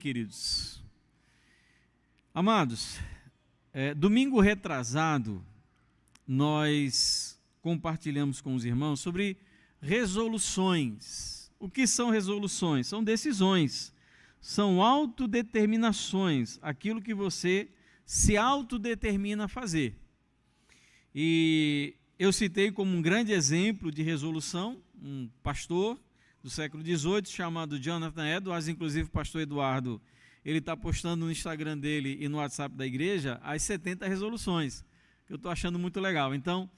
Queridos, amados, domingo retrasado, nós compartilhamos com os irmãos sobre resoluções. O que são resoluções? São decisões, são autodeterminações, aquilo que você se autodetermina a fazer. E eu citei como um grande exemplo de resolução um pastor do século XVIII, chamado Jonathan Edwards. Inclusive o pastor Eduardo, ele está postando no Instagram dele e no WhatsApp da igreja as 70 resoluções, que eu estou achando muito legal. Então,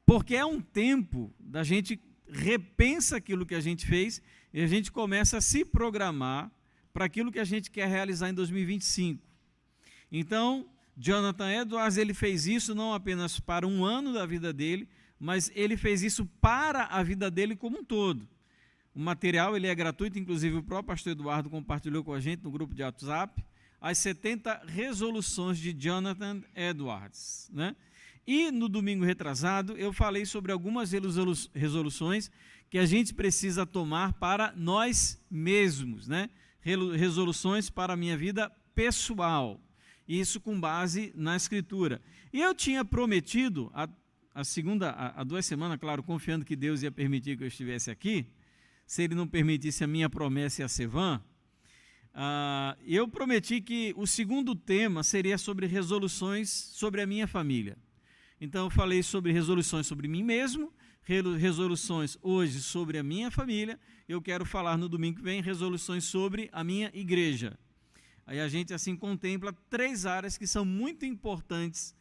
porque é um tempo da gente repensa aquilo que a gente fez e a gente começa a se programar para aquilo que a gente quer realizar em 2025. Então, Jonathan Edwards, ele fez isso não apenas para um ano da vida dele, mas ele fez isso para a vida dele como um todo. O material ele é gratuito, inclusive o próprio pastor Eduardo compartilhou com a gente no grupo de WhatsApp, as 70 resoluções de Jonathan Edwards, né? E no domingo retrasado eu falei sobre algumas resoluções que a gente precisa tomar para nós mesmos, né? Resoluções para a minha vida pessoal, isso com base na Escritura. E eu tinha prometido há 2 semanas, claro, confiando que Deus ia permitir que eu estivesse aqui, se Ele não permitisse, a minha promessa ia ser vã, eu prometi que o segundo tema seria sobre resoluções sobre a minha família. Então eu falei sobre resoluções sobre mim mesmo, resoluções hoje sobre a minha família, eu quero falar no domingo que vem resoluções sobre a minha igreja. Aí a gente assim contempla 3 áreas que são muito importantes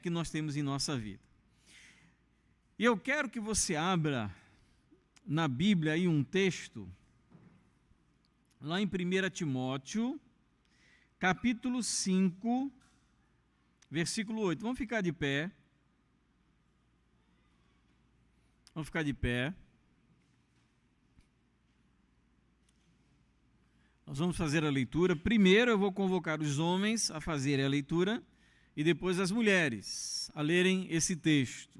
que nós temos em nossa vida. E eu quero que você abra na Bíblia aí um texto, lá em 1 Timóteo, capítulo 5, versículo 8. Vamos ficar de pé. Vamos ficar de pé. Nós vamos fazer a leitura. Primeiro eu vou convocar os homens a fazerem a leitura e depois as mulheres a lerem esse texto.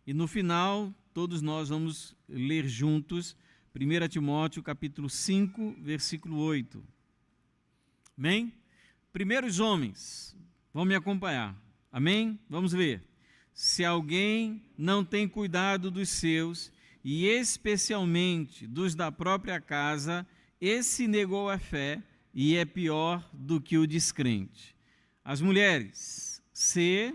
E no final, todos nós vamos ler juntos 1 Timóteo capítulo 5, versículo 8. Amém? Primeiro os homens, vão me acompanhar. Amém? Vamos ver. Se alguém não tem cuidado dos seus, e especialmente dos da própria casa, esse negou a fé e é pior do que o descrente. As mulheres, se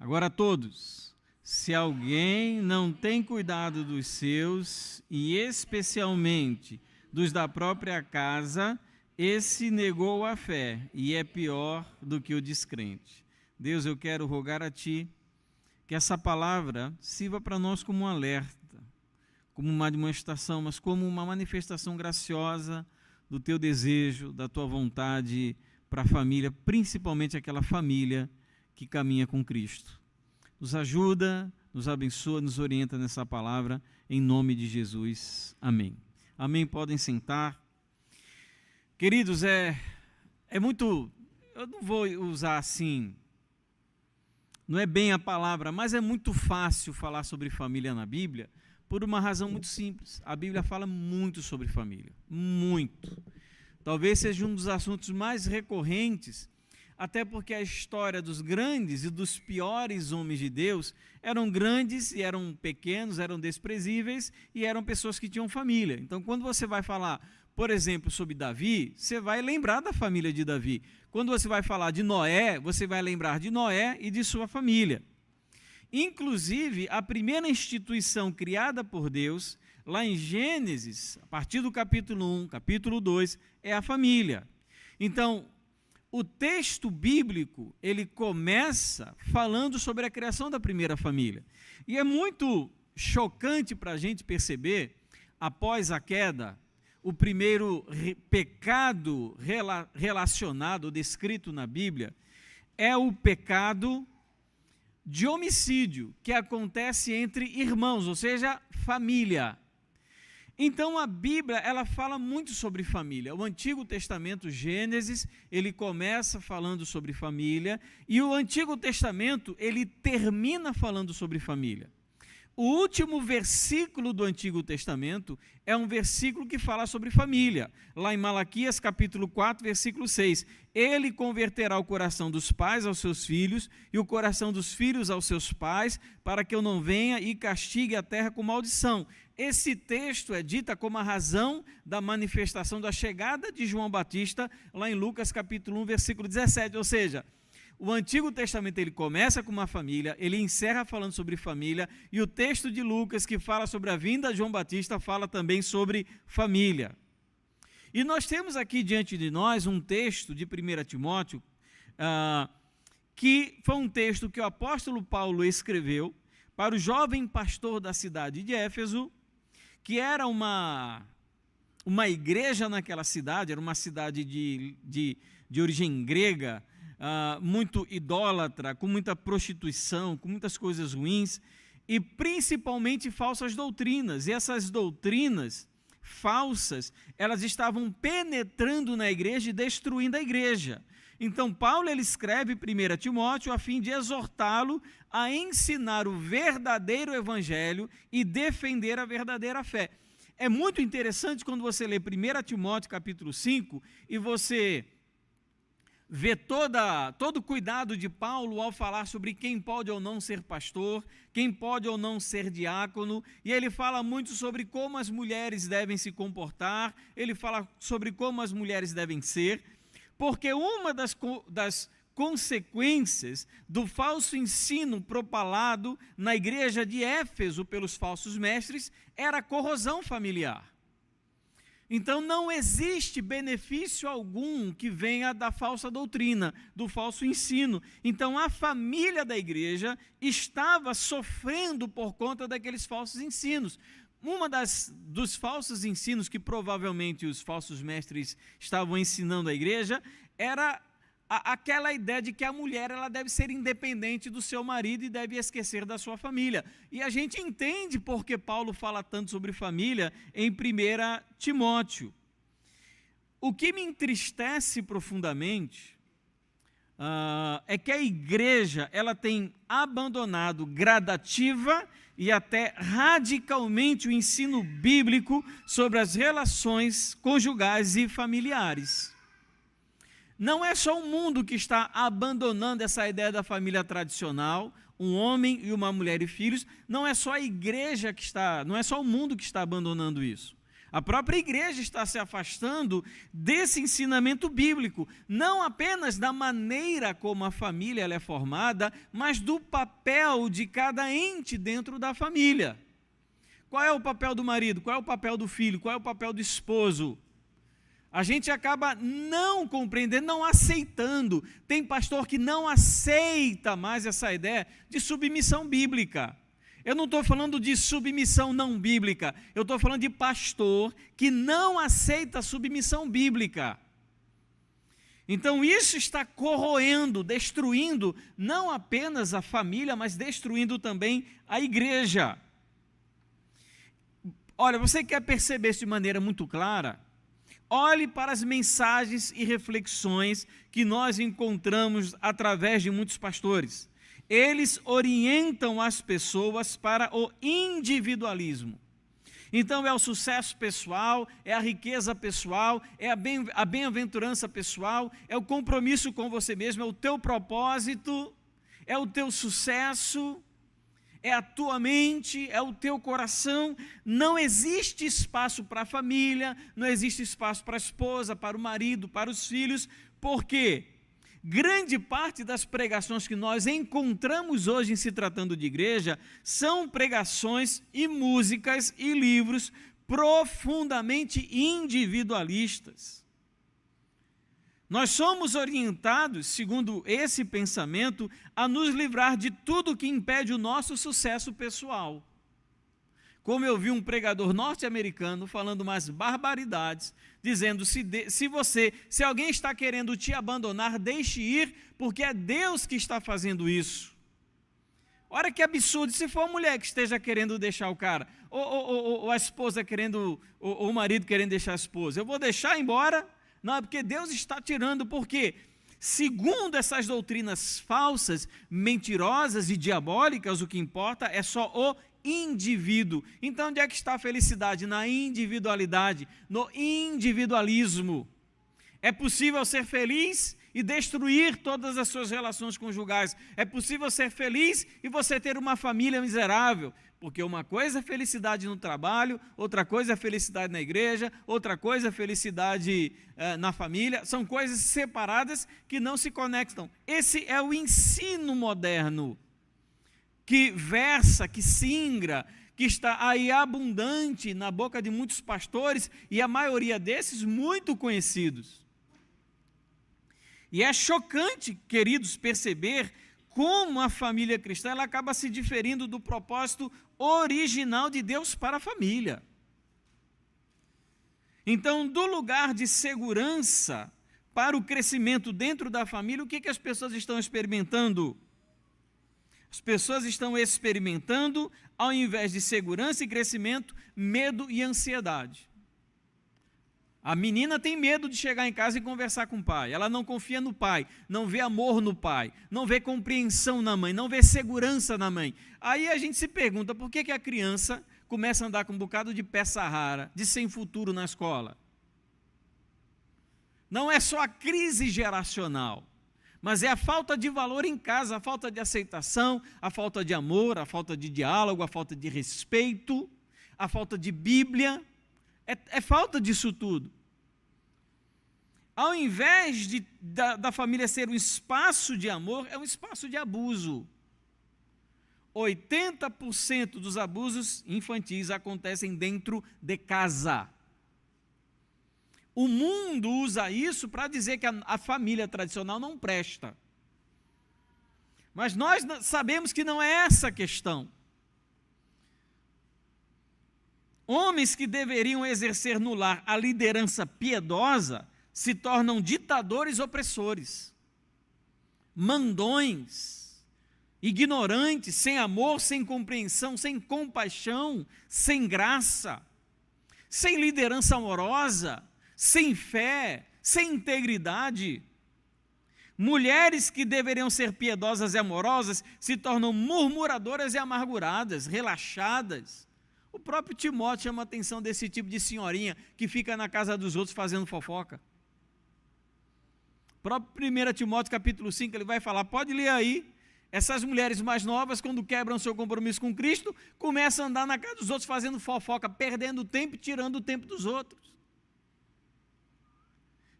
agora todos, se alguém não tem cuidado dos seus, e especialmente dos da própria casa, esse negou a fé, e é pior do que o descrente. Deus, eu quero rogar a Ti, que essa palavra sirva para nós como um alerta, como uma demonstração, mas como uma manifestação graciosa do Teu desejo, da Tua vontade para a família, principalmente aquela família que caminha com Cristo. Nos ajuda, nos abençoa, nos orienta nessa palavra, em nome de Jesus. Amém. Amém. Podem sentar. Queridos, é muito, eu não vou usar assim, não é bem a palavra, mas é muito fácil falar sobre família na Bíblia, por uma razão muito simples. A Bíblia fala muito sobre família, muito. Talvez seja um dos assuntos mais recorrentes, até porque a história dos grandes e dos piores homens de Deus eram grandes e eram pequenos, eram desprezíveis e eram pessoas que tinham família. Então, quando você vai falar, por exemplo, sobre Davi, você vai lembrar da família de Davi. Quando você vai falar de Noé, você vai lembrar de Noé e de sua família. Inclusive, a primeira instituição criada por Deus, lá em Gênesis, a partir do capítulo 1, capítulo 2, é a família. Então, o texto bíblico, ele começa falando sobre a criação da primeira família. E é muito chocante para a gente perceber, após a queda, o primeiro pecado relacionado, descrito na Bíblia, é o pecado de homicídio, que acontece entre irmãos, ou seja, família. Então a Bíblia, ela fala muito sobre família. O Antigo Testamento, Gênesis, ele começa falando sobre família, e o Antigo Testamento, ele termina falando sobre família. O último versículo do Antigo Testamento é um versículo que fala sobre família. Lá em Malaquias, capítulo 4, versículo 6. Ele converterá o coração dos pais aos seus filhos e o coração dos filhos aos seus pais, para que eu não venha e castigue a terra com maldição. Esse texto é dita como a razão da manifestação da chegada de João Batista, lá em Lucas, capítulo 1, versículo 17. Ou seja, o Antigo Testamento, ele começa com uma família, ele encerra falando sobre família, e o texto de Lucas, que fala sobre a vinda de João Batista, fala também sobre família. E nós temos aqui diante de nós um texto de 1 Timóteo, que foi um texto que o apóstolo Paulo escreveu para o jovem pastor da cidade de Éfeso, que era uma igreja naquela cidade, era uma cidade de origem grega, muito idólatra, com muita prostituição, com muitas coisas ruins, e principalmente falsas doutrinas. E essas doutrinas falsas, elas estavam penetrando na igreja e destruindo a igreja. Então Paulo, ele escreve 1 Timóteo a fim de exortá-lo a ensinar o verdadeiro evangelho e defender a verdadeira fé. É muito interessante quando você lê 1 Timóteo capítulo 5 e você vê todo o cuidado de Paulo ao falar sobre quem pode ou não ser pastor, quem pode ou não ser diácono, e ele fala muito sobre como as mulheres devem se comportar, ele fala sobre como as mulheres devem ser, porque uma das consequências do falso ensino propalado na igreja de Éfeso pelos falsos mestres era a corrosão familiar. Então não existe benefício algum que venha da falsa doutrina, do falso ensino. Então a família da igreja estava sofrendo por conta daqueles falsos ensinos. Dos falsos ensinos que provavelmente os falsos mestres estavam ensinando à igreja era aquela ideia de que a mulher, ela deve ser independente do seu marido e deve esquecer da sua família. E a gente entende porque Paulo fala tanto sobre família em 1 Timóteo. O que me entristece profundamente é que a igreja, ela tem abandonado gradativa e até radicalmente o ensino bíblico sobre as relações conjugais e familiares. Não é só o mundo que está abandonando essa ideia da família tradicional, um homem e uma mulher e filhos, não é só a igreja não é só o mundo que está abandonando isso. A própria igreja está se afastando desse ensinamento bíblico, não apenas da maneira como a família ela é formada, mas do papel de cada ente dentro da família. Qual é o papel do marido? Qual é o papel do filho? Qual é o papel do esposo? A gente acaba não compreendendo, não aceitando. Tem pastor que não aceita mais essa ideia de submissão bíblica. Eu não estou falando de submissão não bíblica, eu estou falando de pastor que não aceita a submissão bíblica. Então isso está corroendo, destruindo não apenas a família, mas destruindo também a igreja. Olha, você quer perceber isso de maneira muito clara? Olhe para as mensagens e reflexões que nós encontramos através de muitos pastores. Eles orientam as pessoas para o individualismo. Então é o sucesso pessoal, é a riqueza pessoal, é a bem-aventurança pessoal, é o compromisso com você mesmo, é o teu propósito, é o teu sucesso, é a tua mente, é o teu coração. Não existe espaço para a família, não existe espaço para a esposa, para o marido, para os filhos, porque grande parte das pregações que nós encontramos hoje em se tratando de igreja são pregações e músicas e livros profundamente individualistas. Nós somos orientados, segundo esse pensamento, a nos livrar de tudo que impede o nosso sucesso pessoal. Como eu vi um pregador norte-americano falando umas barbaridades, dizendo, se alguém está querendo te abandonar, deixe ir, porque é Deus que está fazendo isso. Olha que absurdo, se for a mulher que esteja querendo deixar o cara, ou a esposa querendo, ou o marido querendo deixar a esposa, eu vou deixar embora? Não, é porque Deus está tirando, porque segundo essas doutrinas falsas, mentirosas e diabólicas, o que importa é só o indivíduo. Então, onde é que está a felicidade? Na individualidade, no individualismo. É possível ser feliz e destruir todas as suas relações conjugais. É possível ser feliz e você ter uma família miserável. Porque uma coisa é felicidade no trabalho, outra coisa é felicidade na igreja, outra coisa é felicidade na família. São coisas separadas que não se conectam. Esse é o ensino moderno que versa, que singra, que está aí abundante na boca de muitos pastores e a maioria desses muito conhecidos. E é chocante, queridos, perceber como a família cristã ela acaba se diferindo do propósito original de Deus para a família. Então, do lugar de segurança para o crescimento dentro da família, o que as pessoas estão experimentando? As pessoas estão experimentando, ao invés de segurança e crescimento, medo e ansiedade. A menina tem medo de chegar em casa e conversar com o pai. Ela não confia no pai, não vê amor no pai, não vê compreensão na mãe, não vê segurança na mãe. Aí a gente se pergunta, por que a criança começa a andar com um bocado de peça rara, de sem futuro na escola? Não é só a crise geracional, mas é a falta de valor em casa, a falta de aceitação, a falta de amor, a falta de diálogo, a falta de respeito, a falta de Bíblia. É falta disso tudo. Ao invés da família ser um espaço de amor, é um espaço de abuso. 80% dos abusos infantis acontecem dentro de casa. O mundo usa isso para dizer que a família tradicional não presta. Mas nós sabemos que não é essa a questão. Homens que deveriam exercer no lar a liderança piedosa se tornam ditadores opressores, mandões, ignorantes, sem amor, sem compreensão, sem compaixão, sem graça, sem liderança amorosa, sem fé, sem integridade. Mulheres que deveriam ser piedosas e amorosas se tornam murmuradoras e amarguradas, relaxadas. O próprio Timóteo chama a atenção desse tipo de senhorinha que fica na casa dos outros fazendo fofoca. O próprio 1 Timóteo capítulo 5, ele vai falar, pode ler aí, essas mulheres mais novas, quando quebram seu compromisso com Cristo, começam a andar na casa dos outros fazendo fofoca, perdendo tempo e tirando o tempo dos outros.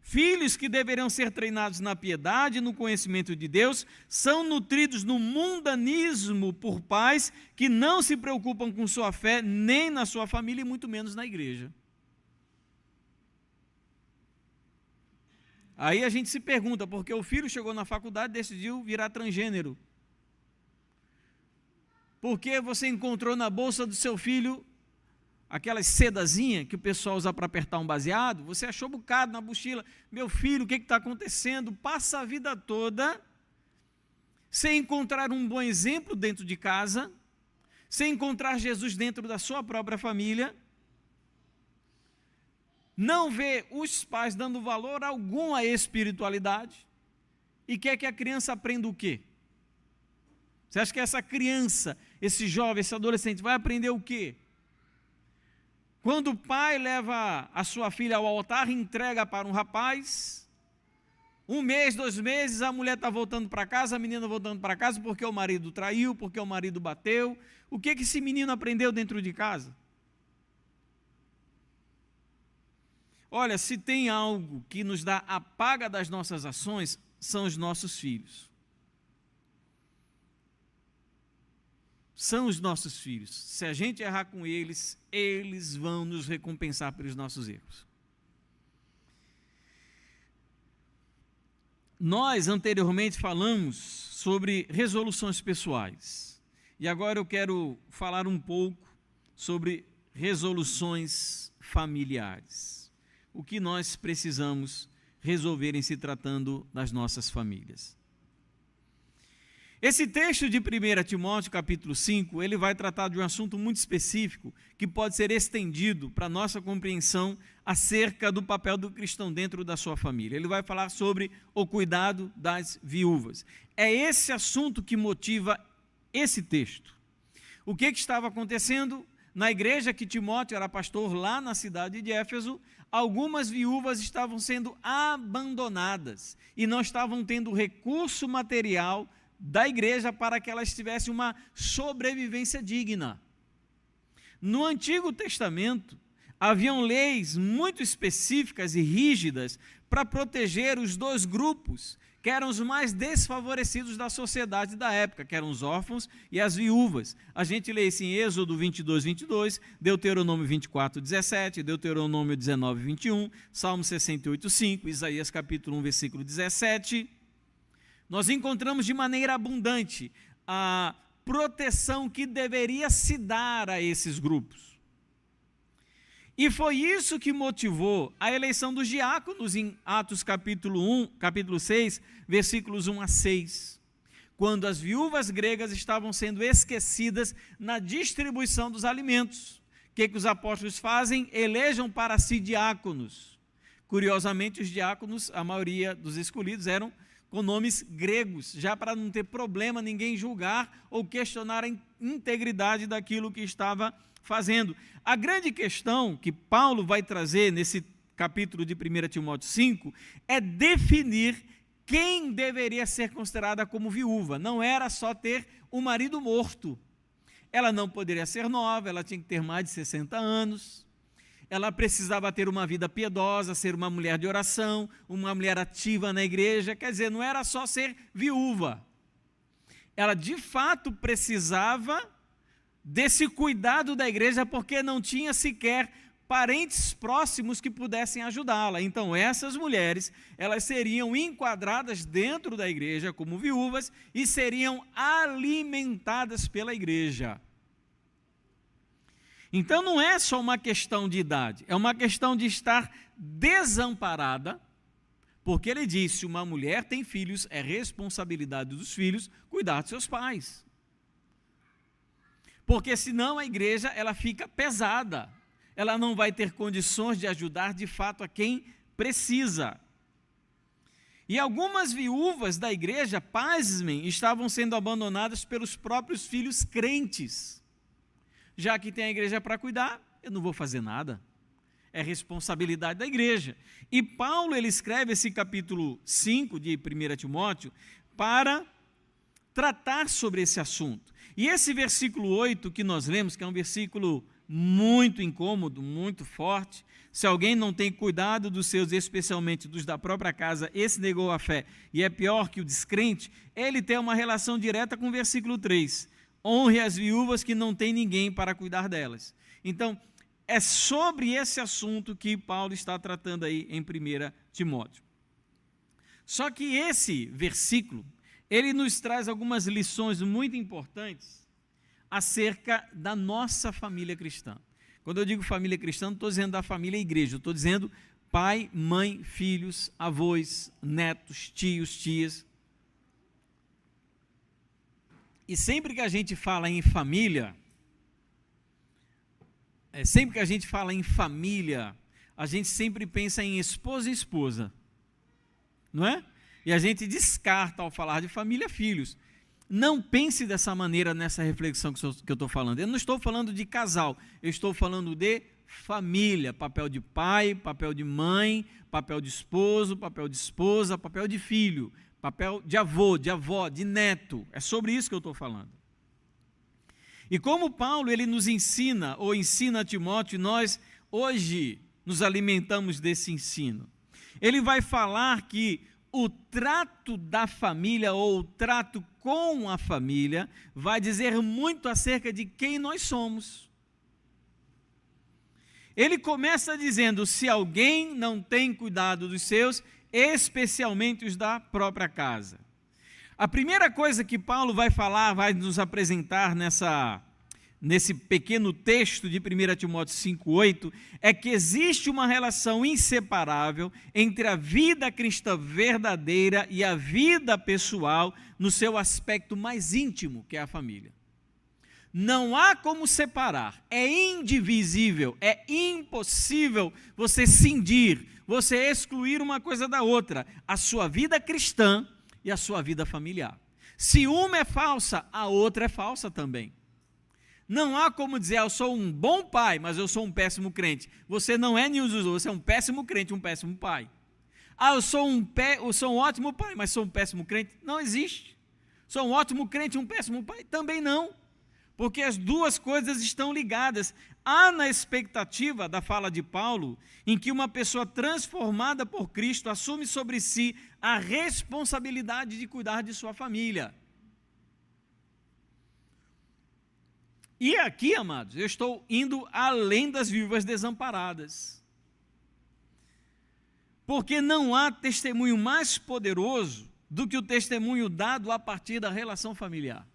Filhos que deveriam ser treinados na piedade e no conhecimento de Deus, são nutridos no mundanismo por pais que não se preocupam com sua fé, nem na sua família e muito menos na igreja. Aí a gente se pergunta, porque o filho chegou na faculdade e decidiu virar transgênero. Porque você encontrou na bolsa do seu filho aquelas sedazinhas que o pessoal usa para apertar um baseado, você achou um bocado na mochila, meu filho, o que está acontecendo? Passa a vida toda sem encontrar um bom exemplo dentro de casa, sem encontrar Jesus dentro da sua própria família, não vê os pais dando valor algum à espiritualidade, e quer que a criança aprenda o quê? Você acha que essa criança, esse jovem, esse adolescente vai aprender o quê? Quando o pai leva a sua filha ao altar, entrega para um rapaz, 1 mês, 2 meses, a mulher está voltando para casa, a menina voltando para casa porque o marido traiu, porque o marido bateu. O que esse menino aprendeu dentro de casa? Olha, se tem algo que nos dá a paga das nossas ações, são os nossos filhos. São os nossos filhos. Se a gente errar com eles, eles vão nos recompensar pelos nossos erros. Nós anteriormente falamos sobre resoluções pessoais. E agora eu quero falar um pouco sobre resoluções familiares. O que nós precisamos resolver em se tratando das nossas famílias. Esse texto de 1 Timóteo, capítulo 5, ele vai tratar de um assunto muito específico que pode ser estendido para a nossa compreensão acerca do papel do cristão dentro da sua família. Ele vai falar sobre o cuidado das viúvas. É esse assunto que motiva esse texto. O que estava acontecendo? Na igreja que Timóteo era pastor lá na cidade de Éfeso, algumas viúvas estavam sendo abandonadas e não estavam tendo recurso material da igreja para que elas tivessem uma sobrevivência digna. No Antigo Testamento, haviam leis muito específicas e rígidas para proteger os dois grupos, que eram os mais desfavorecidos da sociedade da época, que eram os órfãos e as viúvas. A gente lê isso em Êxodo 22, 22, Deuteronômio 24, 17, Deuteronômio 19, 21, Salmo 68, 5, Isaías capítulo 1, versículo 17. Nós encontramos de maneira abundante a proteção que deveria se dar a esses grupos. E foi isso que motivou a eleição dos diáconos em Atos capítulo 6, versículos 1 a 6, quando as viúvas gregas estavam sendo esquecidas na distribuição dos alimentos. O que os apóstolos fazem? Elejam para si diáconos. Curiosamente, os diáconos, a maioria dos escolhidos, eram com nomes gregos, já para não ter problema ninguém julgar ou questionar a integridade daquilo que estava fazendo. A grande questão que Paulo vai trazer nesse capítulo de 1 Timóteo 5 é definir quem deveria ser considerada como viúva. Não era só ter um marido morto. Ela não poderia ser nova, ela tinha que ter mais de 60 anos. Ela precisava ter uma vida piedosa, ser uma mulher de oração, uma mulher ativa na igreja. Quer dizer, não era só ser viúva. Ela, de fato, precisava desse cuidado da igreja, porque não tinha sequer parentes próximos que pudessem ajudá-la. Então, essas mulheres, elas seriam enquadradas dentro da igreja como viúvas e seriam alimentadas pela igreja. Então, não é só uma questão de idade, é uma questão de estar desamparada, porque ele disse, uma mulher tem filhos, é responsabilidade dos filhos cuidar dos seus pais. Porque senão a igreja ela fica pesada, ela não vai ter condições de ajudar de fato a quem precisa. E algumas viúvas da igreja, pasmem, estavam sendo abandonadas pelos próprios filhos crentes. Já que tem a igreja para cuidar, eu não vou fazer nada. É responsabilidade da igreja. E Paulo, ele escreve esse capítulo 5 de 1 Timóteo para tratar sobre esse assunto. E esse versículo 8 que nós lemos, que é um versículo muito incômodo, muito forte, se alguém não tem cuidado dos seus, especialmente dos da própria casa, esse negou a fé e é pior que o descrente, ele tem uma relação direta com o versículo 3. Honre as viúvas que não têm ninguém para cuidar delas. Então, é sobre esse assunto que Paulo está tratando aí em 1 Timóteo. Só que esse versículo, ele nos traz algumas lições muito importantes acerca da nossa família cristã. Quando eu digo família cristã, não estou dizendo da família igreja, eu estou dizendo pai, mãe, filhos, avós, netos, tios, tias. E sempre que a gente fala em família, a gente sempre pensa em esposa e esposa, não é? E a gente descarta ao falar de família, filhos. Não pense dessa maneira nessa reflexão que eu estou falando. Eu não estou falando de casal, eu estou falando de família, papel de pai, papel de mãe, papel de esposo, papel de esposa, papel de filho, papel de avô, de avó, de neto. É sobre isso que eu estou falando. E como Paulo ele nos ensina, ou ensina a Timóteo, nós hoje nos alimentamos desse ensino. Ele vai falar que o trato da família, ou o trato com a família, vai dizer muito acerca de quem nós somos. Ele começa dizendo, se alguém não tem cuidado dos seus, especialmente os da própria casa. A primeira coisa que Paulo vai falar, vai nos apresentar nesse pequeno texto de 1 Timóteo 5,8, é que existe uma relação inseparável entre a vida cristã verdadeira e a vida pessoal no seu aspecto mais íntimo, que é a família. Não há como separar, é indivisível, é impossível você cindir, você excluir uma coisa da outra, a sua vida cristã e a sua vida familiar. Se uma é falsa, a outra é falsa também. Não há como dizer, eu sou um bom pai, mas eu sou um péssimo crente. Você não é nenhum dos dois, você é um péssimo crente, um péssimo pai. Eu sou um ótimo pai, mas sou um péssimo crente. Não existe. Sou um ótimo crente, um péssimo pai? Também não. Porque as duas coisas estão ligadas. Há na expectativa da fala de Paulo, em que uma pessoa transformada por Cristo assume sobre si a responsabilidade de cuidar de sua família. E aqui, amados, eu estou indo além das viúvas desamparadas. Porque não há testemunho mais poderoso do que o testemunho dado a partir da relação familiar.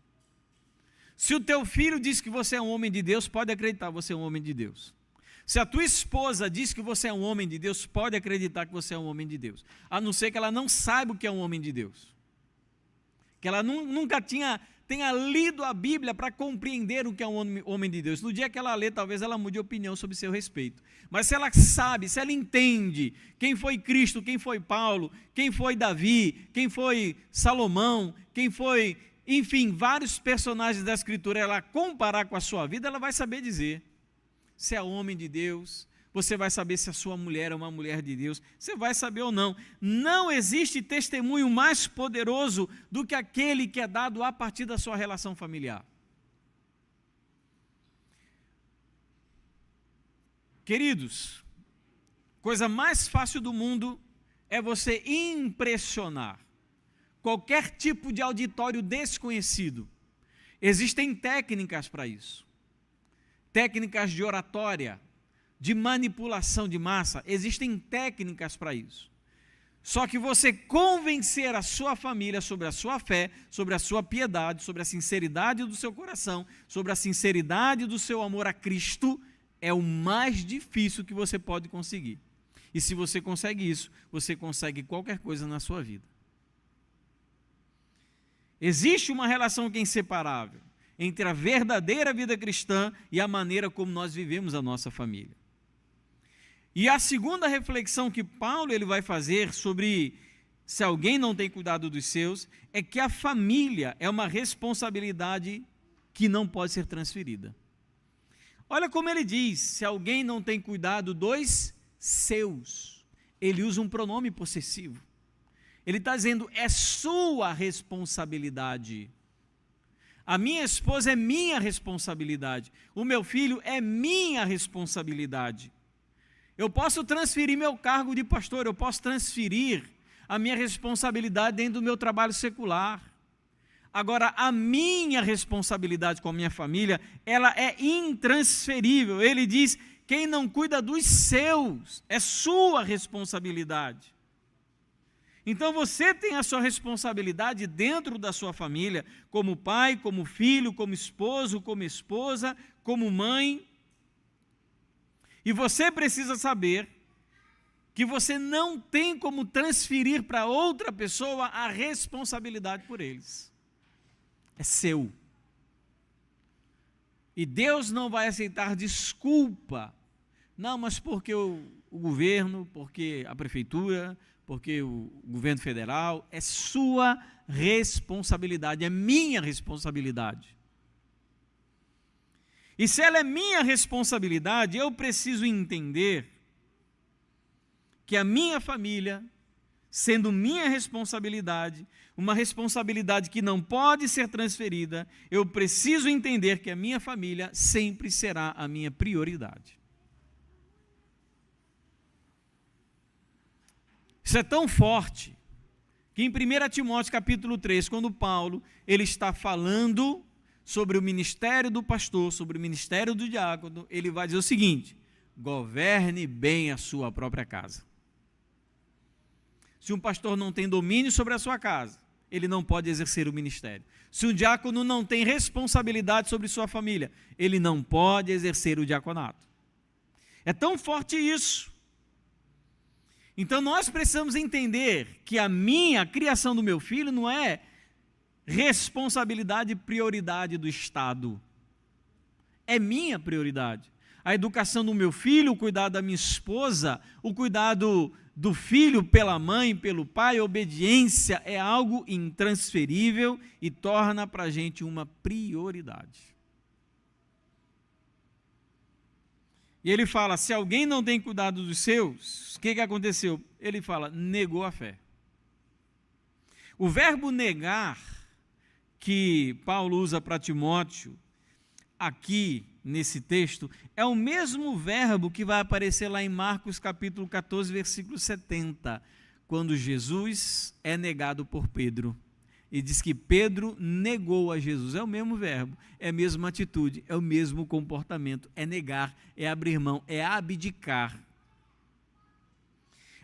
Se o teu filho diz que você é um homem de Deus, pode acreditar que você é um homem de Deus. Se a tua esposa diz que você é um homem de Deus, pode acreditar que você é um homem de Deus. A não ser que ela não saiba o que é um homem de Deus. Que ela nunca tenha lido a Bíblia para compreender o que é um homem de Deus. No dia que ela lê, talvez ela mude de opinião sobre seu respeito. Mas se ela sabe, se ela entende quem foi Cristo, quem foi Paulo, quem foi Davi, quem foi Salomão, quem foi, enfim, vários personagens da Escritura, ela comparar com a sua vida, ela vai saber dizer se é homem de Deus. Você vai saber se a sua mulher é uma mulher de Deus, você vai saber ou não. Não existe testemunho mais poderoso do que aquele que é dado a partir da sua relação familiar. Queridos, coisa mais fácil do mundo é você impressionar qualquer tipo de auditório desconhecido. Existem técnicas para isso. Técnicas de oratória, de manipulação de massa, existem técnicas para isso. Só que você convencer a sua família sobre a sua fé, sobre a sua piedade, sobre a sinceridade do seu coração, sobre a sinceridade do seu amor a Cristo, é o mais difícil que você pode conseguir. E se você consegue isso, você consegue qualquer coisa na sua vida. Existe uma relação que é inseparável entre a verdadeira vida cristã e a maneira como nós vivemos a nossa família. E a segunda reflexão que Paulo ele vai fazer sobre se alguém não tem cuidado dos seus, é que a família é uma responsabilidade que não pode ser transferida. Olha como ele diz, se alguém não tem cuidado dos seus, ele usa um pronome possessivo. Ele está dizendo, é sua responsabilidade. A minha esposa é minha responsabilidade. O meu filho é minha responsabilidade. Eu posso transferir meu cargo de pastor, eu posso transferir a minha responsabilidade dentro do meu trabalho secular. Agora, a minha responsabilidade com a minha família, ela é intransferível. Ele diz, quem não cuida dos seus, é sua responsabilidade. Então, você tem a sua responsabilidade dentro da sua família, como pai, como filho, como esposo, como esposa, como mãe. E você precisa saber que você não tem como transferir para outra pessoa a responsabilidade por eles. É seu. E Deus não vai aceitar desculpa. Não, mas porque o governo, porque a prefeitura, porque o governo federal, é sua responsabilidade, é minha responsabilidade. E se ela é minha responsabilidade, eu preciso entender que a minha família, sendo minha responsabilidade, uma responsabilidade que não pode ser transferida, eu preciso entender que a minha família sempre será a minha prioridade. Isso é tão forte que em 1 Timóteo capítulo 3, quando Paulo ele está falando sobre o ministério do pastor, sobre o ministério do diácono, ele vai dizer o seguinte: governe bem a sua própria casa. Se um pastor não tem domínio sobre a sua casa, ele não pode exercer o ministério. Se o diácono não tem responsabilidade sobre sua família, ele não pode exercer o diaconato. É tão forte isso. Então nós precisamos entender que a criação do meu filho não é responsabilidade e prioridade do Estado. É minha prioridade. A educação do meu filho, o cuidado da minha esposa, o cuidado do filho pela mãe, pelo pai, a obediência é algo intransferível e torna para a gente uma prioridade. E ele fala, se alguém não tem cuidado dos seus, o que aconteceu? Ele fala, negou a fé. O verbo negar, que Paulo usa para Timóteo, aqui nesse texto, é o mesmo verbo que vai aparecer lá em Marcos capítulo 14, versículo 70, quando Jesus é negado por Pedro. E diz que Pedro negou a Jesus. É o mesmo verbo, é a mesma atitude, é o mesmo comportamento, é negar, é abrir mão, é abdicar.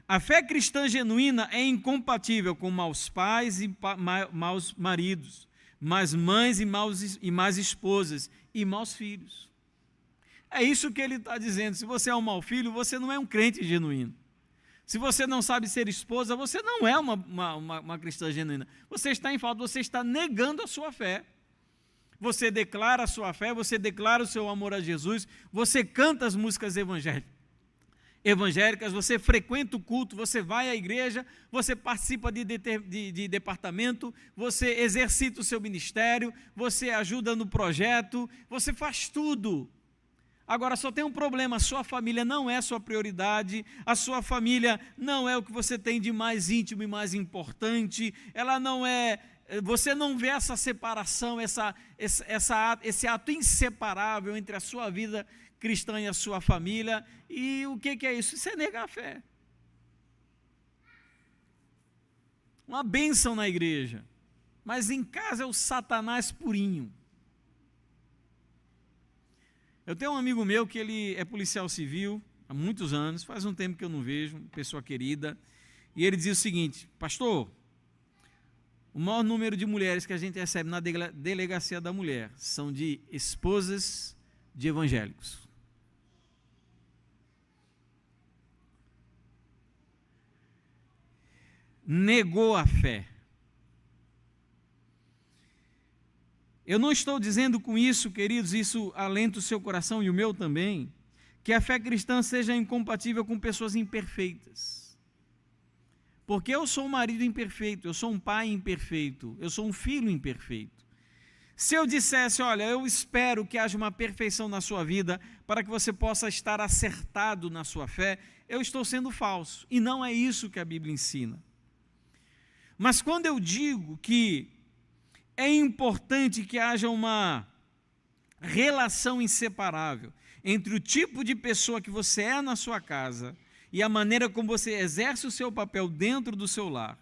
A fé cristã genuína é incompatível com maus pais e maus maridos, más mães e más esposas e maus filhos. É isso que ele está dizendo. Se você é um mau filho, você não é um crente genuíno. Se você não sabe ser esposa, você não é uma cristã genuína. Você está em falta, você está negando a sua fé. Você declara a sua fé, você declara o seu amor a Jesus, você canta as músicas evangélicas, você frequenta o culto, você vai à igreja, você participa de departamento, você exercita o seu ministério, você ajuda no projeto, você faz tudo. Agora só tem um problema, a sua família não é sua prioridade, a sua família não é o que você tem de mais íntimo e mais importante, ela não é, você não vê essa separação, esse ato inseparável entre a sua vida cristã e a sua família. E o que é isso? Isso é negar a fé. Uma bênção na igreja, mas em casa é o Satanás purinho. Eu tenho um amigo meu que ele é policial civil há muitos anos, faz um tempo que eu não vejo, pessoa querida, e ele dizia o seguinte: pastor, o maior número de mulheres que a gente recebe na delegacia da mulher são de esposas de evangélicos. Negou a fé. Eu não estou dizendo com isso, queridos, isso alenta o seu coração e o meu também, que a fé cristã seja incompatível com pessoas imperfeitas. Porque eu sou um marido imperfeito, eu sou um pai imperfeito, eu sou um filho imperfeito. Se eu dissesse, olha, eu espero que haja uma perfeição na sua vida para que você possa estar acertado na sua fé, eu estou sendo falso. E não é isso que a Bíblia ensina. Mas quando eu digo que é importante que haja uma relação inseparável entre o tipo de pessoa que você é na sua casa e a maneira como você exerce o seu papel dentro do seu lar,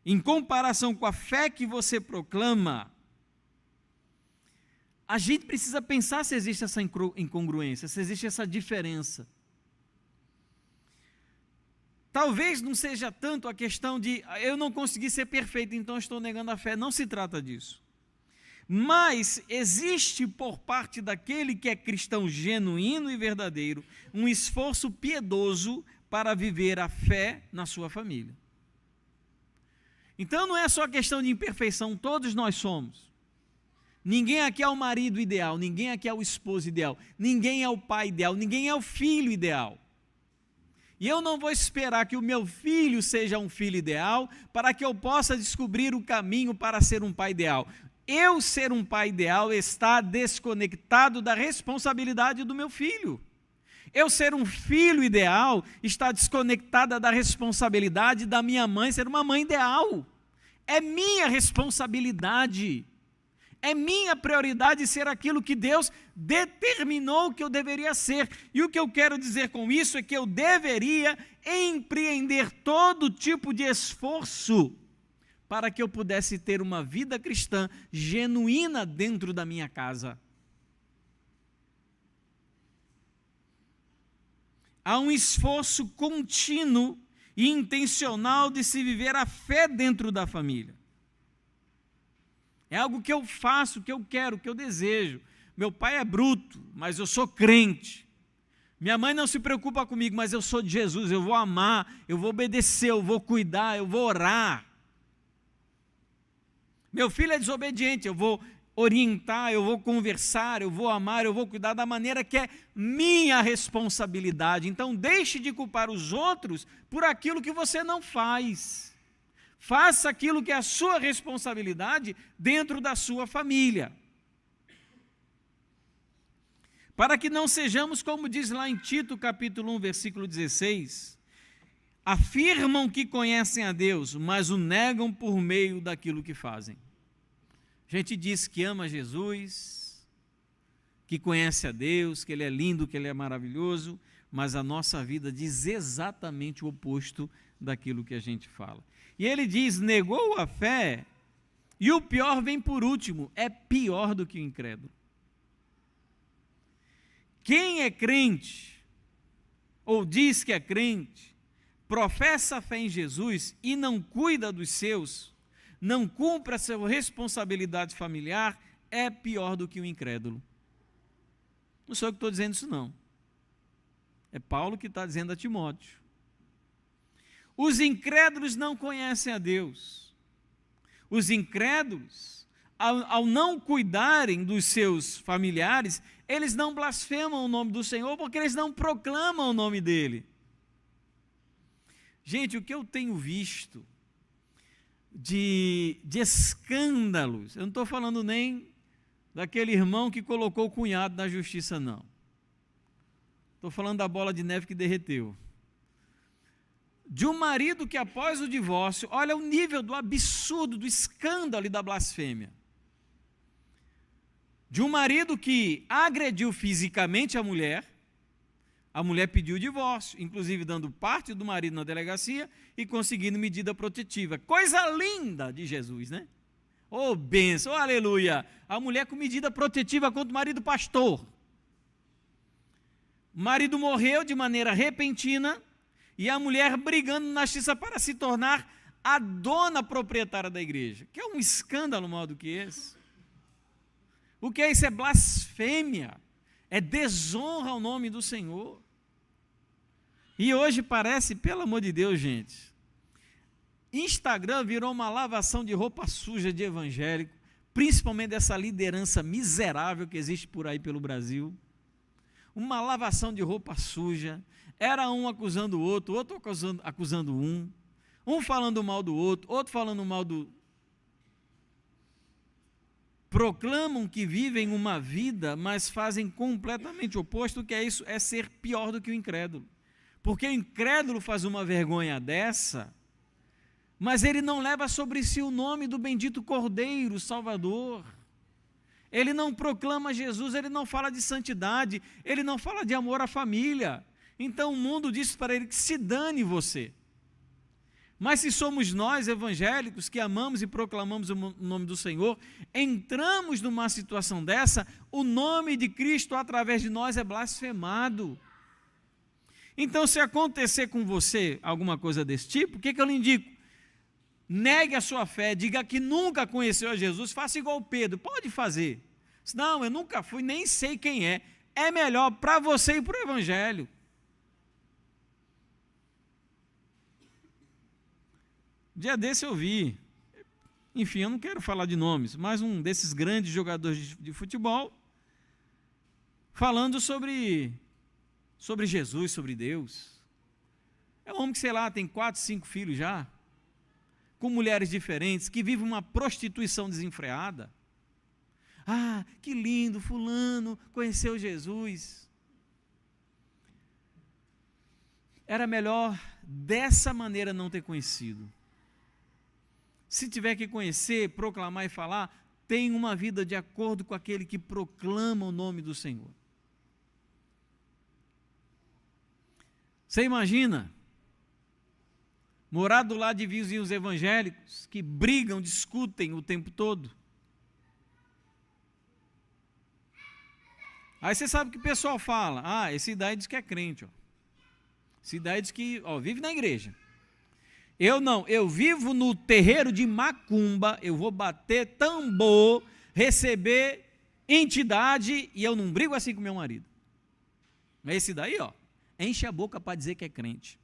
em comparação com a fé que você proclama, a gente precisa pensar se existe essa incongruência, se existe essa diferença. Talvez não seja tanto a questão de eu não consegui ser perfeito, então estou negando a fé. Não se trata disso. Mas existe por parte daquele que é cristão genuíno e verdadeiro um esforço piedoso para viver a fé na sua família. Então não é só questão de imperfeição, todos nós somos. Ninguém aqui é o marido ideal, ninguém aqui é o esposo ideal, ninguém é o pai ideal, ninguém é o filho ideal. E eu não vou esperar que o meu filho seja um filho ideal para que eu possa descobrir o caminho para ser um pai ideal. Eu ser um pai ideal está desconectado da responsabilidade do meu filho. Eu ser um filho ideal está desconectada da responsabilidade da minha mãe ser uma mãe ideal. É minha responsabilidade. É minha prioridade ser aquilo que Deus determinou que eu deveria ser. E o que eu quero dizer com isso é que eu deveria empreender todo tipo de esforço para que eu pudesse ter uma vida cristã genuína dentro da minha casa. Há um esforço contínuo e intencional de se viver a fé dentro da família. É algo que eu faço, que eu quero, que eu desejo. Meu pai é bruto, mas eu sou crente. Minha mãe não se preocupa comigo, mas eu sou de Jesus, eu vou amar, eu vou obedecer, eu vou cuidar, eu vou orar. Meu filho é desobediente, eu vou orientar, eu vou conversar, eu vou amar, eu vou cuidar da maneira que é minha responsabilidade. Então, deixe de culpar os outros por aquilo que você não faz. Faça aquilo que é a sua responsabilidade dentro da sua família. Para que não sejamos, como diz lá em Tito, capítulo 1, versículo 16, afirmam que conhecem a Deus, mas o negam por meio daquilo que fazem. A gente diz que ama Jesus, que conhece a Deus, que Ele é lindo, que Ele é maravilhoso, mas a nossa vida diz exatamente o oposto daquilo que a gente fala. E ele diz, negou a fé, e o pior vem por último, é pior do que o incrédulo. Quem é crente, ou diz que é crente, professa a fé em Jesus e não cuida dos seus, não cumpre a sua responsabilidade familiar, é pior do que o incrédulo. Não sou eu que estou dizendo isso, não. É Paulo que está dizendo a Timóteo. Os incrédulos não conhecem a Deus. Os incrédulos, ao não cuidarem dos seus familiares, eles não blasfemam o nome do Senhor porque eles não proclamam o nome dele. Gente, o que eu tenho visto de escândalos, eu não estou falando nem daquele irmão que colocou o cunhado na justiça, não. Estou falando da bola de neve que derreteu. De um marido que após o divórcio, olha o nível do absurdo, do escândalo e da blasfêmia. De um marido que agrediu fisicamente a mulher pediu o divórcio, inclusive dando parte do marido na delegacia e conseguindo medida protetiva. Coisa linda de Jesus, né? Oh, bênção, oh, aleluia! A mulher com medida protetiva contra o marido pastor. O marido morreu de maneira repentina e a mulher brigando na justiça para se tornar a dona proprietária da igreja. Que é um escândalo maior do que esse. O que é isso? É blasfêmia, é desonra ao nome do Senhor. E hoje parece, pelo amor de Deus, gente, Instagram virou uma lavação de roupa suja de evangélico, principalmente dessa liderança miserável que existe por aí pelo Brasil. Uma lavação de roupa suja, era um acusando o outro, outro acusando um falando mal do outro falando mal do... Proclamam que vivem uma vida, mas fazem completamente o oposto. O que é isso? É ser pior do que o incrédulo. Porque o incrédulo faz uma vergonha dessa, mas ele não leva sobre si o nome do bendito Cordeiro Salvador. Ele não proclama Jesus, ele não fala de santidade, ele não fala de amor à família. Então o mundo diz para ele que se dane você. Mas se somos nós, evangélicos, que amamos e proclamamos o nome do Senhor, entramos numa situação dessa, o nome de Cristo através de nós é blasfemado. Então, se acontecer com você alguma coisa desse tipo, o que eu lhe indico? Negue a sua fé, diga que nunca conheceu a Jesus, faça igual Pedro, pode fazer. Não, eu nunca fui, nem sei quem é. É melhor para você e para o Evangelho. Dia desse eu vi, enfim, eu não quero falar de nomes, mas um desses grandes jogadores de futebol, falando sobre Jesus, sobre Deus. É um homem que, sei lá, tem 4, 5 filhos já, com mulheres diferentes, que vive uma prostituição desenfreada. Ah, que lindo, fulano conheceu Jesus. Era melhor dessa maneira não ter conhecido. Se tiver que conhecer, proclamar e falar, tenha uma vida de acordo com aquele que proclama o nome do Senhor. Você imagina morar do lado de vizinhos evangélicos que brigam, discutem o tempo todo? Aí você sabe o que o pessoal fala. Ah, esse daí diz que é crente. Esse daí diz que vive na igreja. Eu não, eu vivo no terreiro de macumba, eu vou bater tambor, receber entidade, e eu não brigo assim com meu marido. Mas esse daí, ó, enche a boca para dizer que é crente.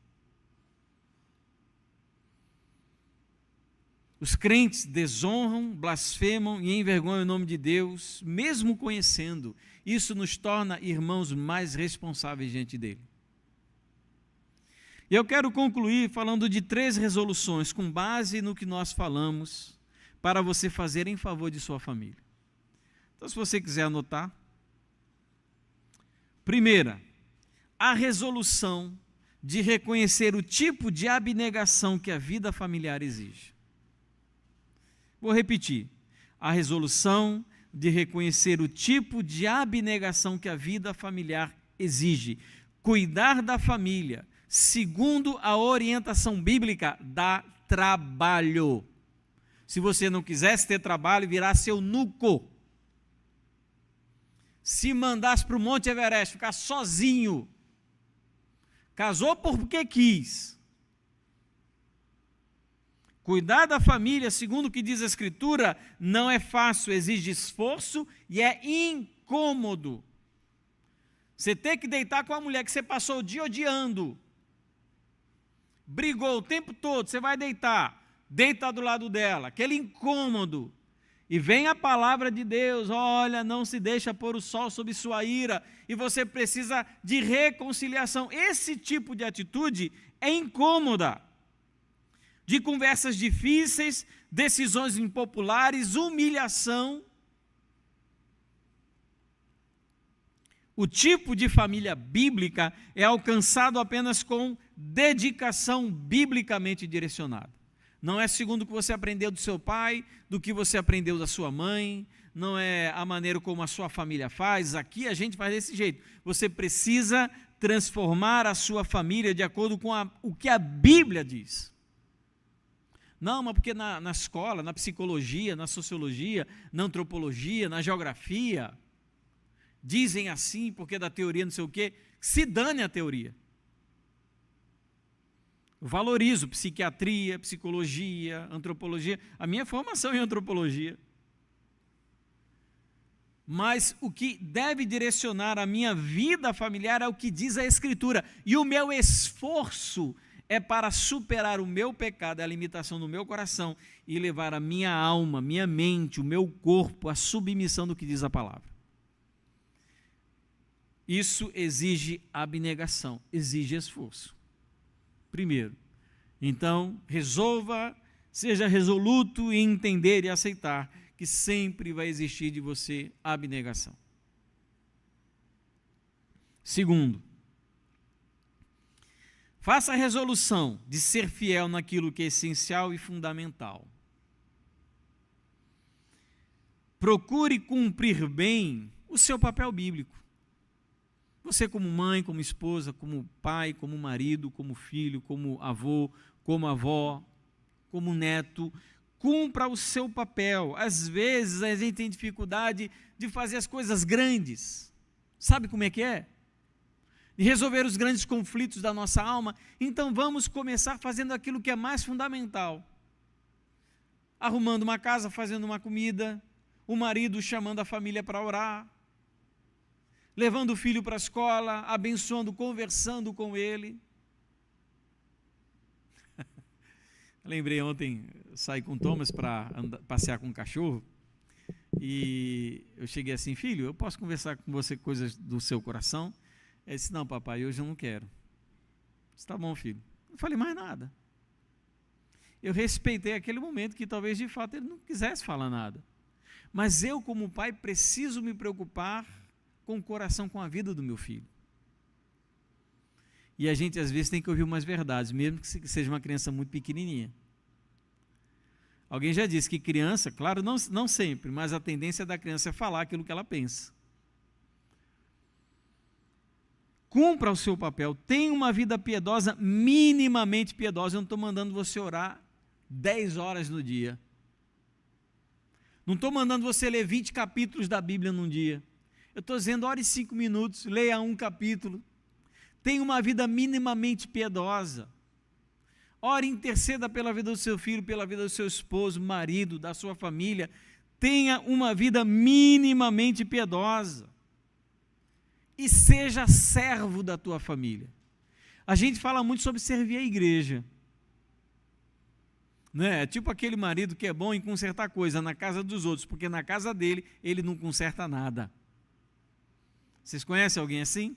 Os crentes desonram, blasfemam e envergonham o nome de Deus, mesmo conhecendo. Isso nos torna irmãos mais responsáveis diante dele. E eu quero concluir falando de 3 resoluções, com base no que nós falamos, para você fazer em favor de sua família. Então, se você quiser anotar. Primeira, a resolução de reconhecer o tipo de abnegação que a vida familiar exige. Vou repetir. A resolução de reconhecer o tipo de abnegação que a vida familiar exige. Cuidar da família, segundo a orientação bíblica, dá trabalho. Se você não quisesse ter trabalho, virasse eunuco. Se mandasse para o Monte Everest, ficar sozinho. Casou porque quis. Cuidar da família, segundo o que diz a Escritura, não é fácil, exige esforço e é incômodo. Você tem que deitar com a mulher que você passou o dia odiando. Brigou o tempo todo, você vai deitar, deita do lado dela, aquele incômodo. E vem a palavra de Deus, olha, não se deixa pôr o sol sobre sua ira, e você precisa de reconciliação. Esse tipo de atitude é incômoda. De conversas difíceis, decisões impopulares, humilhação. O tipo de família bíblica é alcançado apenas com dedicação biblicamente direcionada. Não é segundo o que você aprendeu do seu pai, do que você aprendeu da sua mãe, não é a maneira como a sua família faz. Aqui a gente faz desse jeito. Você precisa transformar a sua família de acordo com o que a Bíblia diz. Não, mas porque na escola, na psicologia, na sociologia, na antropologia, na geografia, dizem assim porque da teoria não sei o quê, se dane a teoria. Eu valorizo psiquiatria, psicologia, antropologia, a minha formação em antropologia. Mas o que deve direcionar a minha vida familiar é o que diz a Escritura. E o meu esforço é para superar o meu pecado, a limitação do meu coração e levar a minha alma, minha mente, o meu corpo à submissão do que diz a palavra. Isso exige abnegação, exige esforço. Primeiro, então, seja resoluto em entender e aceitar que sempre vai existir de você abnegação. Segundo, faça a resolução de ser fiel naquilo que é essencial e fundamental. Procure cumprir bem o seu papel bíblico. Você como mãe, como esposa, como pai, como marido, como filho, como avô, como avó, como neto, cumpra o seu papel. Às vezes a gente tem dificuldade de fazer as coisas grandes. Sabe como é que é? De resolver os grandes conflitos da nossa alma. Então vamos começar fazendo aquilo que é mais fundamental. Arrumando uma casa, fazendo uma comida, o marido chamando a família para orar, levando o filho para a escola, abençoando, conversando com ele. Lembrei ontem, saí com o Thomas para passear com o cachorro, e eu cheguei assim, filho, eu posso conversar com você coisas do seu coração? Ele disse, não papai, hoje eu não quero. Eu disse, tá bom filho. Não falei mais nada. Eu respeitei aquele momento que talvez de fato ele não quisesse falar nada. Mas eu como pai preciso me preocupar com o coração, com a vida do meu filho. E a gente às vezes tem que ouvir umas verdades, mesmo que seja uma criança muito pequenininha. Alguém já disse que criança, claro, não sempre, mas a tendência da criança é falar aquilo que ela pensa. Cumpra o seu papel, tenha uma vida piedosa, minimamente piedosa. Eu não estou mandando você orar 10 horas no dia. Não estou mandando você ler 20 capítulos da Bíblia num dia. Eu estou dizendo, ore 5 minutos, leia um capítulo. Tenha uma vida minimamente piedosa. Ore, interceda pela vida do seu filho, pela vida do seu esposo, marido, da sua família. Tenha uma vida minimamente piedosa. E seja servo da tua família. A gente fala muito sobre servir a igreja. É tipo aquele marido que é bom em consertar coisa na casa dos outros, porque na casa dele ele não conserta nada. Vocês conhecem alguém assim?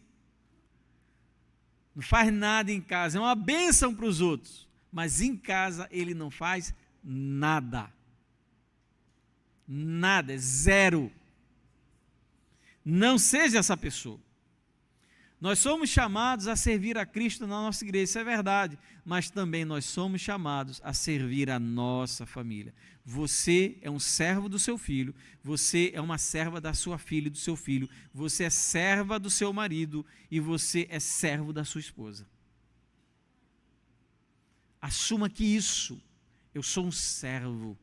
Não faz nada em casa, é uma bênção para os outros, mas em casa ele não faz nada. Nada, é zero. Não seja essa pessoa. Nós somos chamados a servir a Cristo na nossa igreja, isso é verdade, mas também nós somos chamados a servir a nossa família. Você é um servo do seu filho, você é uma serva da sua filha e do seu filho, você é serva do seu marido e você é servo da sua esposa. Assuma que isso, eu sou um servo.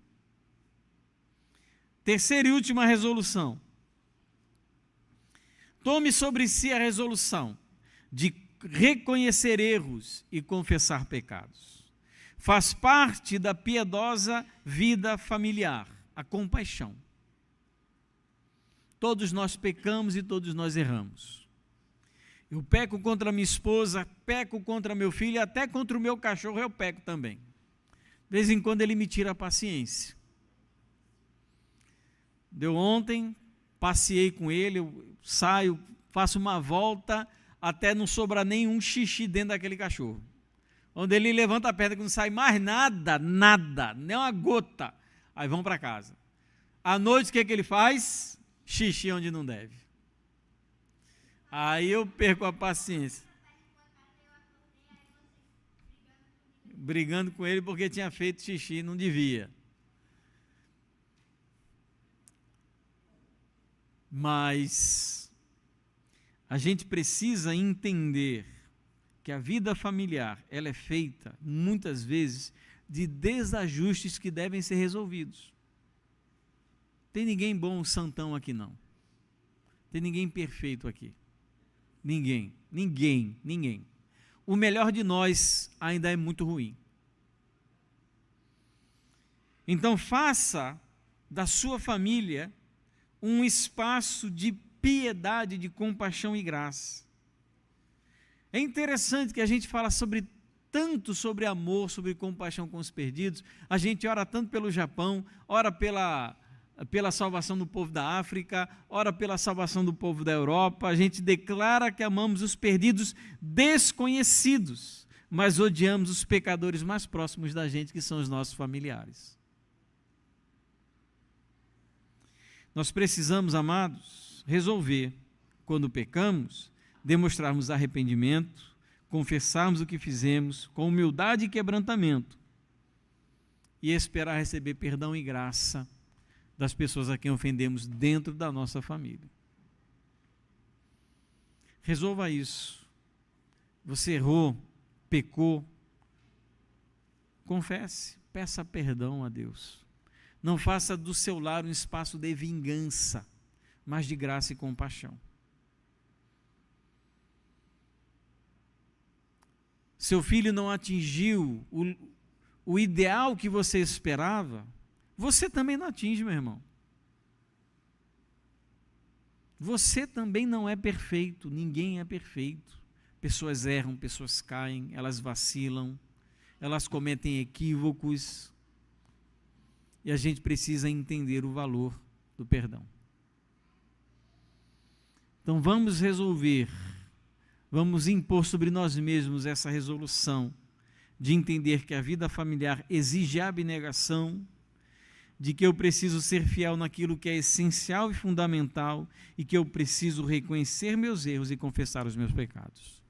Terceira e última resolução. Tome sobre si a resolução de reconhecer erros e confessar pecados. Faz parte da piedosa vida familiar, a compaixão. Todos nós pecamos e todos nós erramos. Eu peco contra minha esposa, peco contra meu filho, e até contra o meu cachorro eu peco também. De vez em quando ele me tira a paciência. Deu ontem, passeei com ele, eu saio, faço uma volta, até não sobrar nenhum xixi dentro daquele cachorro. Onde ele levanta a perna que não sai mais nada, nem uma gota. Aí vão para casa. À noite o que ele faz? Xixi onde não deve. Aí eu perco a paciência. Brigando com ele porque tinha feito xixi e não devia. Mas a gente precisa entender que a vida familiar, ela é feita, muitas vezes, de desajustes que devem ser resolvidos. Tem ninguém bom, santão aqui não. Tem ninguém perfeito aqui. Ninguém. O melhor de nós ainda é muito ruim. Então faça da sua família um espaço de piedade, de compaixão e graça. É interessante que a gente fala tanto sobre amor, sobre compaixão com os perdidos. A gente ora tanto pelo Japão, ora pela salvação do povo da África, ora pela salvação do povo da Europa. A gente declara que amamos os perdidos desconhecidos, mas odiamos os pecadores mais próximos da gente, que são os nossos familiares. Nós precisamos, amados, resolver, quando pecamos, demonstrarmos arrependimento, confessarmos o que fizemos com humildade e quebrantamento e esperar receber perdão e graça das pessoas a quem ofendemos dentro da nossa família. Resolva isso. Você errou, pecou, confesse, peça perdão a Deus. Não faça do seu lar um espaço de vingança, mas de graça e compaixão. Seu filho não atingiu o ideal que você esperava, você também não atinge, meu irmão. Você também não é perfeito, ninguém é perfeito. Pessoas erram, pessoas caem, elas vacilam, elas cometem equívocos. E a gente precisa entender o valor do perdão. Então vamos resolver, vamos impor sobre nós mesmos essa resolução de entender que a vida familiar exige abnegação, de que eu preciso ser fiel naquilo que é essencial e fundamental e que eu preciso reconhecer meus erros e confessar os meus pecados.